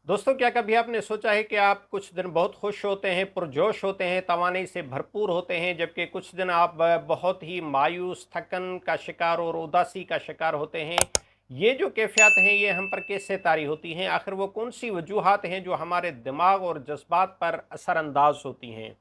दोस्तों, क्या कभी आपने सोचा है कि आप कुछ दिन बहुत खुश होते हैं, पुरजोश होते हैं, तवानाई से भरपूर होते हैं, जबकि कुछ दिन आप बहुत ही मायूस, थकन का शिकार और उदासी का शिकार होते हैं। ये जो कैफ़ियत हैं, ये हम पर कैसे तारी होती हैं? आखिर वो कौन-सी वजूहात हैं जो हमारे दिमाग और जज़्बात पर असर-अंदाज़ होती हैं?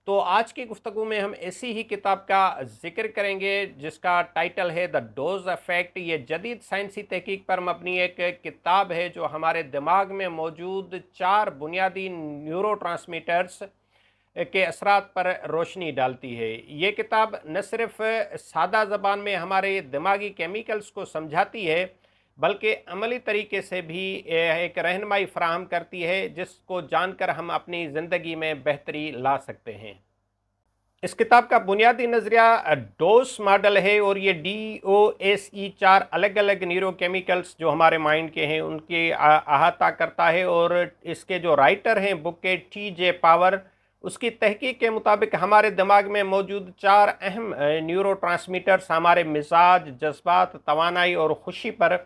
तो आज की गुफ्तगू में हम ऐसी ही किताब का जिक्र करेंगे जिसका टाइटल है द डोज इफेक्ट। ये जदीद साइंसी तहकीक पर मबनी एक किताब है जो हमारे दिमाग में मौजूद 4 बुनियादी न्यूरोट्रांसमीटर्स के असरात पर रोशनी डालती है। ये किताब न सिर्फ सादा ज़बान में हमारे दिमागी केमिकल्स को समझाती है, बल्कि अमली तरीके से भी एक रहनुमाई फराहम करती है जिसको जानकर हम अपनी ज़िंदगी में बेहतरी ला सकते हैं। इस किताब का बुनियादी नज़रिया डोस मॉडल है और ये DOSE 4 अलग अलग न्यूरोकेमिकल्स जो हमारे माइंड के हैं उनके अहाता करता है। और इसके जो राइटर हैं बुक के TJ पावर, उसकी तहकीक के मुताबिक हमारे दिमाग में मौजूद 4 अहम न्यूरोट्रांसमीटर्स हमारे मिजाज, जज्बात, तवानाई और खुशी पर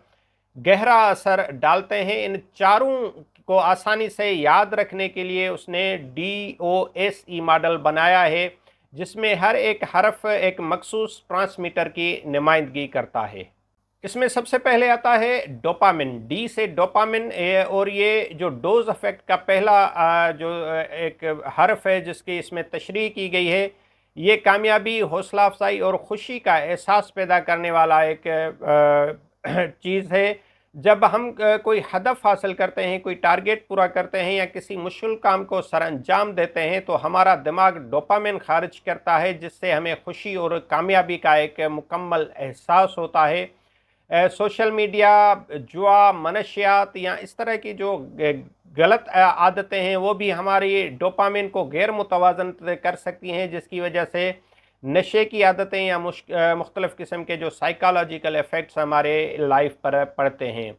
गहरा असर डालते हैं। इन चारों को आसानी से याद रखने के लिए उसने DOSE मॉडल बनाया है, जिसमें हर एक हरफ एक मखसूस ट्रांसमीटर की नुमाइंदगी करता है। इसमें सबसे पहले आता है डोपामिन, डी से डोपामिन। और ये जो डोज इफेक्ट का पहला एक हर्फ है जिसकी इसमें तशरीह की गई है, ये कामयाबी, हौसला अफजाई और खुशी का एहसास पैदा करने वाला एक चीज़ है। जब हम कोई हदफ हासिल करते हैं, कोई टारगेट पूरा करते हैं या किसी मुश्किल काम को सरअंजाम देते हैं, तो हमारा दिमाग डोपामिन खारिज करता है, जिससे हमें खुशी और कामयाबी का एक मुकम्मल एहसास होता है। सोशल मीडिया, जुआ, मनशियात या इस तरह की जो गलत आदतें हैं वो भी हमारी डोपामिन को गैर मुतवाज़न कर सकती हैं, जिसकी वजह से नशे की आदतें या मुख्तलिफ़ किस्म के जो साइकोलॉजिकल इफ़ेक्ट्स हमारे लाइफ पर पड़ते हैं।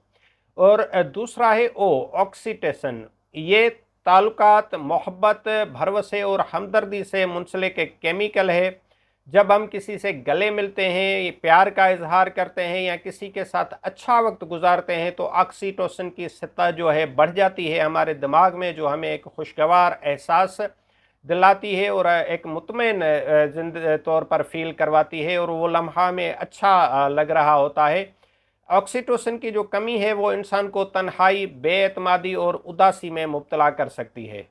और दूसरा है ऑक्सीटोसिन। ये ताल्लुकात, मोहब्बत, भरवसे और हमदर्दी से मुंसलिक एक केमिकल है। जब हम किसी से गले मिलते हैं, प्यार का इजहार करते हैं या किसी के साथ अच्छा वक्त गुजारते हैं, तो ऑक्सीटोसिन की सतह जो है बढ़ जाती है हमारे दिमाग में, जो हमें एक खुशगवार एहसास दिलाती है और एक मुतमईन तौर पर फील करवाती है, और वो लम्हा में अच्छा लग रहा होता है। ऑक्सीटोसिन की जो कमी है वो इंसान को तन्हाई, बेएतमादी और उदासी में मुब्तला कर सकती है।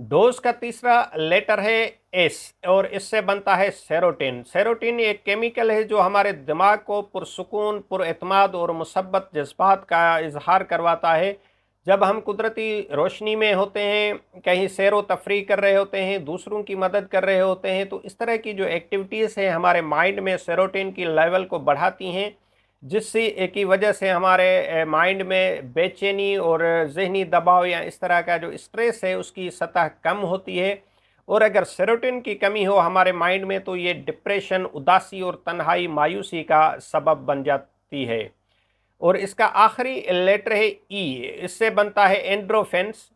डोज का तीसरा लेटर है एस और इससे बनता है सेरोटिन। सेरोटिन एक केमिकल है जो हमारे दिमाग को पुरसुकून, पुरएतमाद और मुसब्बत जज्बात का इजहार करवाता है। जब हम कुदरती रोशनी में होते हैं, कहीं सैर व तफरीह कर रहे होते हैं, दूसरों की मदद कर रहे होते हैं, तो इस तरह की जो एक्टिविटीज़ हैं हमारे माइंड में सेरोटिन की लेवल को बढ़ाती हैं, जिससे की वजह से हमारे माइंड में बेचैनी और ज़हनी दबाव या इस तरह का जो स्ट्रेस है उसकी सतह कम होती है। और अगर सेरोटिन की कमी हो हमारे माइंड में, तो ये डिप्रेशन, उदासी और तन्हाई, मायूसी का सबब बन जाती है। और इसका आखिरी लेटर है ई, इससे बनता है एंड्रोफेंस।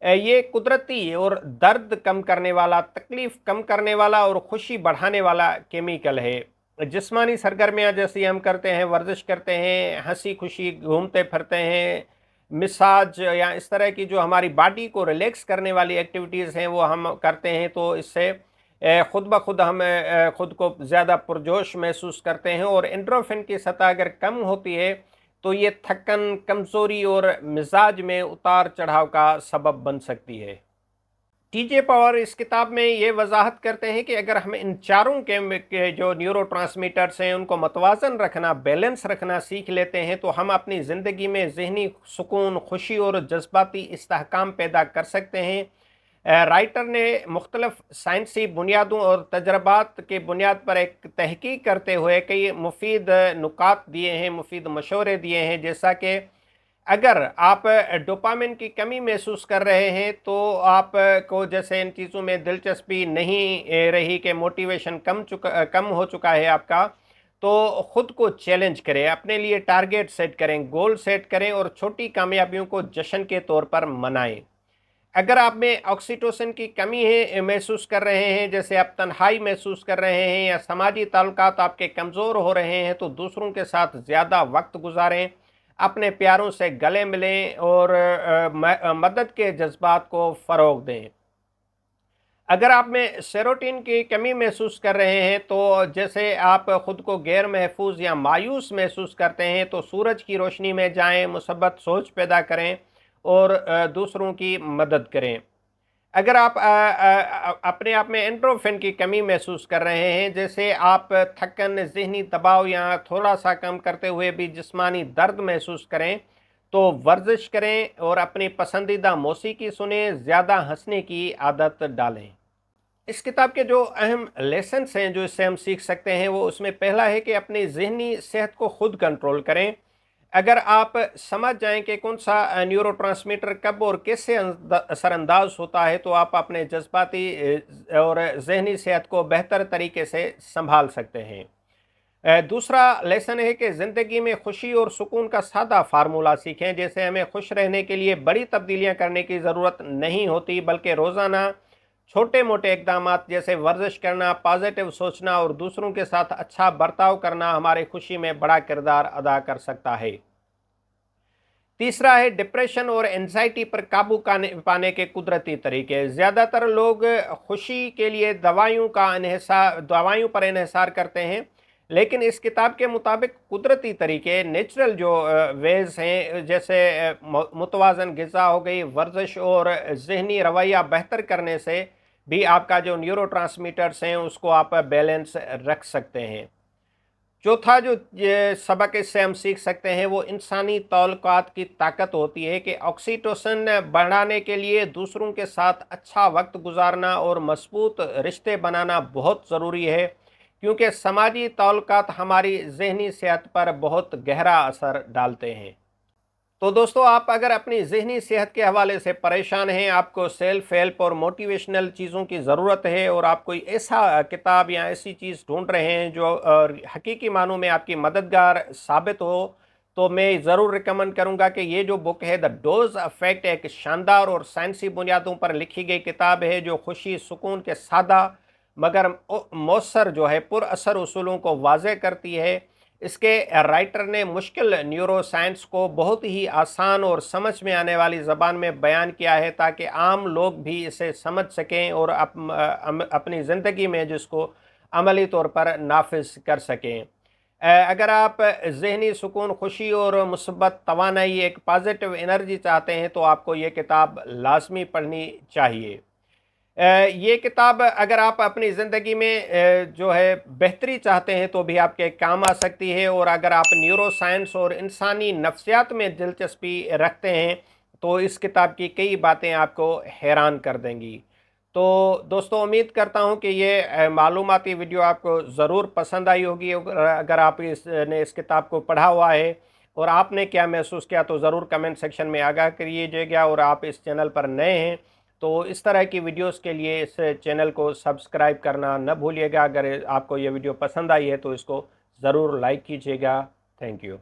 ये कुदरती और दर्द कम करने वाला, तकलीफ़ कम करने वाला और खुशी बढ़ाने वाला केमिकल है। जिस्मानी सरगर्मियाँ जैसी हम करते हैं, वर्जिश करते हैं, हंसी खुशी घूमते फिरते हैं, मिसाज या इस तरह की जो हमारी बॉडी को रिलैक्स करने वाली एक्टिविटीज़ हैं वो हम करते हैं, तो इससे खुद ब खुद हम खुद को ज़्यादा पुरजोश महसूस करते हैं। और एंड्रोफिन की सतह अगर कम होती है तो ये थकन, कमज़ोरी और मिजाज में उतार चढ़ाव का सबब बन सकती है। TJ पावर इस किताब में ये वजाहत करते हैं कि अगर हम इन चारों के जो न्यूरोट्रांसमीटर्स हैं उनको मतवाज़न रखना, बैलेंस रखना सीख लेते हैं, तो हम अपनी ज़िंदगी में ज़हनी सुकून, खुशी और जज्बाती इस्तेहकाम पैदा कर सकते हैं। राइटर ने मुख्तलिफ साइंसी बुनियादों और तजर्बात के बुनियाद पर एक तहकीक करते हुए कई मुफीद नुकात दिए हैं, मुफीद मशवरे दिए हैं। जैसा कि अगर आप डोपामिन की कमी महसूस कर रहे हैं, तो आप को जैसे इन चीज़ों में दिलचस्पी नहीं रही, कि मोटिवेशन कम हो चुका है आपका, तो ख़ुद को चैलेंज करें, अपने लिए टारगेट सेट करें, गोल सेट करें और छोटी कामयाबियों को जश्न के तौर पर मनाएं। अगर आप में ऑक्सीटोसिन की कमी है महसूस कर रहे हैं, जैसे आप तन्हाई महसूस कर रहे हैं या समाजी ताल्लुकात आपके कमज़ोर हो रहे हैं, तो दूसरों के साथ ज़्यादा वक्त गुजारें, اپنے پیاروں سے گلے ملیں اور مدد کے جذبات کو فروغ دیں۔ اگر آپ میں سیروٹین کی کمی محسوس کر رہے ہیں تو جیسے آپ خود کو غیر محفوظ یا مایوس محسوس کرتے ہیں تو سورج کی روشنی میں جائیں، مثبت سوچ پیدا کریں اور دوسروں کی مدد کریں۔ اگر آپ اپنے آپ میں انڈورفن کی کمی محسوس کر رہے ہیں، جیسے آپ تھکن، ذہنی دباؤ یا تھوڑا سا کم کرتے ہوئے بھی جسمانی درد محسوس کریں تو ورزش کریں اور اپنی پسندیدہ موسیقی سنیں، زیادہ ہنسنے کی عادت ڈالیں۔ اس کتاب کے جو اہم لیسنس ہیں جو اس سے ہم سیکھ سکتے ہیں، وہ اس میں پہلا ہے کہ اپنی ذہنی صحت کو خود کنٹرول کریں۔ اگر آپ سمجھ جائیں کہ کون سا نیورو ٹرانسمیٹر کب اور کیسے اثر انداز ہوتا ہے تو آپ اپنے جذباتی اور ذہنی صحت کو بہتر طریقے سے سنبھال سکتے ہیں۔ دوسرا لیسن ہے کہ زندگی میں خوشی اور سکون کا سادہ فارمولہ سیکھیں، جیسے ہمیں خوش رہنے کے لیے بڑی تبدیلیاں کرنے کی ضرورت نہیں ہوتی، بلکہ روزانہ چھوٹے موٹے اقدامات جیسے ورزش کرنا، پازیٹیو سوچنا اور دوسروں کے ساتھ اچھا برتاؤ کرنا ہماری خوشی میں بڑا کردار ادا کر سکتا ہے۔ تیسرا ہے ڈپریشن اور انزائٹی پر قابو پانے کے قدرتی طریقے۔ زیادہ تر لوگ خوشی کے لیے دوائیوں پر انحصار کرتے ہیں، لیکن اس کتاب کے مطابق قدرتی طریقے، نیچرل جو ویز ہیں، جیسے متوازن غذا ہو گئی، ورزش اور ذہنی رویہ بہتر کرنے سے بھی آپ کا جو نیورو ٹرانسمیٹرز ہیں اس کو آپ بیلنس رکھ سکتے ہیں۔ چوتھا جو سبق اس سے ہم سیکھ سکتے ہیں وہ انسانی تعلقات کی طاقت ہوتی ہے کہ آکسیٹوسن بڑھانے کے لیے دوسروں کے ساتھ اچھا وقت گزارنا اور مضبوط رشتے بنانا بہت ضروری ہے، کیونکہ سماجی تعلقات ہماری ذہنی صحت پر بہت گہرا اثر ڈالتے ہیں۔ تو دوستو، آپ اگر اپنی ذہنی صحت کے حوالے سے پریشان ہیں، آپ کو سیلف ہیلپ اور موٹیویشنل چیزوں کی ضرورت ہے اور آپ کوئی ایسا کتاب یا ایسی چیز ڈھونڈ رہے ہیں جو حقیقی معنوں میں آپ کی مددگار ثابت ہو، تو میں ضرور ریکمنڈ کروں گا کہ یہ جو بک ہے دا ڈوز افیکٹ، ایک شاندار اور سائنسی بنیادوں پر لکھی گئی کتاب ہے جو خوشی، سکون کے سادہ مگر مؤثر جو ہے پر اثر اصولوں کو واضح کرتی ہے۔ اس کے رائٹر نے مشکل نیورو سائنس کو بہت ہی آسان اور سمجھ میں آنے والی زبان میں بیان کیا ہے تاکہ عام لوگ بھی اسے سمجھ سکیں اور اپنی زندگی میں جس کو عملی طور پر نافذ کر سکیں۔ اگر آپ ذہنی سکون، خوشی اور مثبت توانائی، ایک پازیٹیو انرجی چاہتے ہیں تو آپ کو یہ کتاب لازمی پڑھنی چاہیے۔ یہ کتاب اگر آپ اپنی زندگی میں جو ہے بہتری چاہتے ہیں تو بھی آپ کے کام آ سکتی ہے، اور اگر آپ نیورو سائنس اور انسانی نفسیات میں دلچسپی رکھتے ہیں تو اس کتاب کی کئی باتیں آپ کو حیران کر دیں گی۔ تو دوستو، امید کرتا ہوں کہ یہ معلوماتی ویڈیو آپ کو ضرور پسند آئی ہوگی۔ اگر آپ اس کتاب کو پڑھا ہوا ہے اور آپ نے کیا محسوس کیا تو ضرور کمنٹ سیکشن میں آگاہ کریے گا، اور آپ اس چینل پر نئے ہیں تو اس طرح کی ویڈیوز کے لیے اس چینل کو سبسکرائب کرنا نہ بھولیے گا۔ اگر آپ کو یہ ویڈیو پسند آئی ہے تو اس کو ضرور لائک کیجیے گا۔ Thank you.